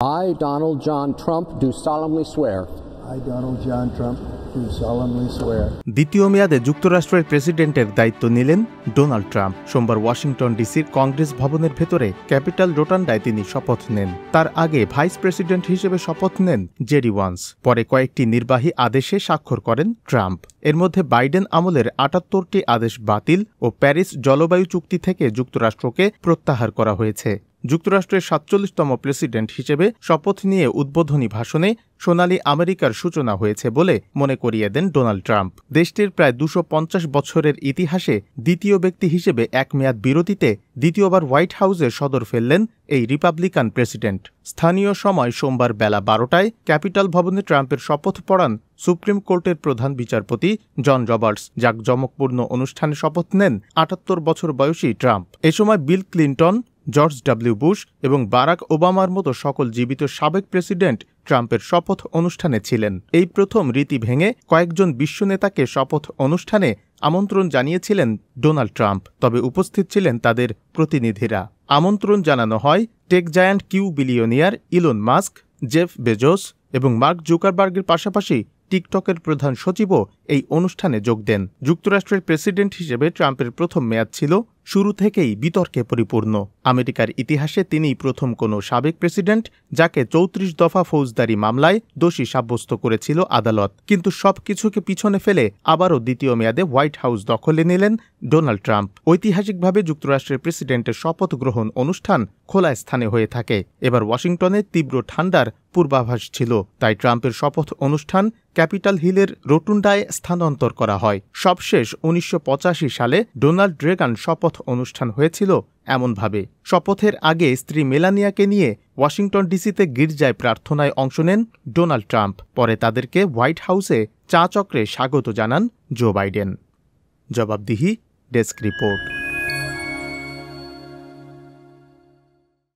I, Donald John Trump, do solemnly swear. I, Donald John Trump, do solemnly swear. দ্বিতীয় মেয়াদে যুক্তরাষ্ট্রের প্রেসিডেন্টের দায়িত্ব নিলেন ডোনাল্ড ট্রাম্প। সোমবার ওয়াশিংটন ডিসির কংগ্রেস ভবনের ভেতরে ক্যাপিটাল রোটান্ডায় তিনি শপথ নেন। তার আগে ভাইস প্রেসিডেন্ট হিসেবে শপথ নেন জেডি ওয়ান্স। পরে কয়েকটি নির্বাহী আদেশে স্বাক্ষর করেন ট্রাম্প। এর মধ্যে বাইডেন আমলের ৭৮টি আদেশ বাতিল ও প্যারিস জলবায়ু চুক্তি থেকে যুক্তরাষ্ট্রকে প্রত্যাহার করা হয়েছে। যুক্তরাষ্ট্রের ৪৭তম প্রেসিডেন্ট হিসেবে শপথ নিয়ে উদ্বোধনী ভাষণে সোনালী আমেরিকার সূচনা হয়েছে বলে মনে করিয়ে দেন ডোনাল্ড ট্রাম্প। দেশটির প্রায় ২৫০ বছরের ইতিহাসে দ্বিতীয় ব্যক্তি হিসেবে এক মেয়াদ বিরতিতে দ্বিতীয়বার হোয়াইট হাউসে সদর ফেললেন এই রিপাবলিকান প্রেসিডেন্ট। স্থানীয় সময় সোমবার বেলা ১২টায় ক্যাপিটাল ভবনে ট্রাম্পের শপথ পড়ান সুপ্রিম কোর্টের প্রধান বিচারপতি জন রবার্টস। জাঁকজমকপূর্ণ অনুষ্ঠানে শপথ নেন ৭৮ বছর বয়সী ট্রাম্প। এ সময় Bill Clinton, George W Bush এবং বারাক ওবামার মতো সকল জীবিত সাবেক প্রেসিডেন্ট ট্রাম্পের শপথ অনুষ্ঠানে ছিলেন। এই প্রথম রীতি ভেঙে কয়েকজন বিশ্ব নেতাকে শপথ অনুষ্ঠানে আমন্ত্রণ জানিয়েছিলেন ডোনাল্ড ট্রাম্প, তবে উপস্থিত ছিলেন তাদের প্রতিনিধিরা। আমন্ত্রণ জানানো হয় টেক জায়ান্ট কিউ billionaire Elon Musk, Jeff Bezos এবং মার্ক জুকারবার্গের পাশাপাশি টিকটকের প্রধান সচিবও এই অনুষ্ঠানে যোগ দেন। যুক্তরাষ্ট্রের প্রেসিডেন্ট হিসেবে ট্রাম্পের প্রথম মেয়াদ ছিল শুরু থেকেই বিতর্কে পরিপূর্ণ। আমেরিকার ইতিহাসে তিনিই প্রথম কোনো সাবেক প্রেসিডেন্ট যাকে ৩৪ দফা ফৌজদারি মামলায় দোষী সাব্যস্ত করেছিল আদালত। কিন্তু সবকিছুকে পিছনে ফেলে আবারও দ্বিতীয় মেয়াদে হোয়াইট হাউস দখলে নিলেন ডোনাল্ড ট্রাম্প। ঐতিহাসিকভাবে যুক্তরাষ্ট্রের প্রেসিডেন্টের শপথ গ্রহণ অনুষ্ঠান খোলা স্থানে হয়ে থাকে। এবার ওয়াশিংটনে তীব্র ঠান্ডার পূর্বাভাস ছিল, তাই ট্রাম্পের শপথ অনুষ্ঠান ক্যাপিটাল হিলের রোটুন্ডায় স্থানান্তর করা হয়। সবশেষ ১৯৮৫ সালে ডোনাল্ড রেগান শপথ অনুষ্ঠান হয়েছিল এমনভাবে। শপথের আগে স্ত্রী মেলানিয়াকে নিয়ে ওয়াশিংটন ডিসিতে গির্জায় প্রার্থনায় অংশ নেন ডোনাল্ড ট্রাম্প। পরে তাদেরকে হোয়াইট হাউসে চা চক্রে স্বাগত জানান জো বাইডেন। জবাবদিহি ডেস্ক রিপোর্ট।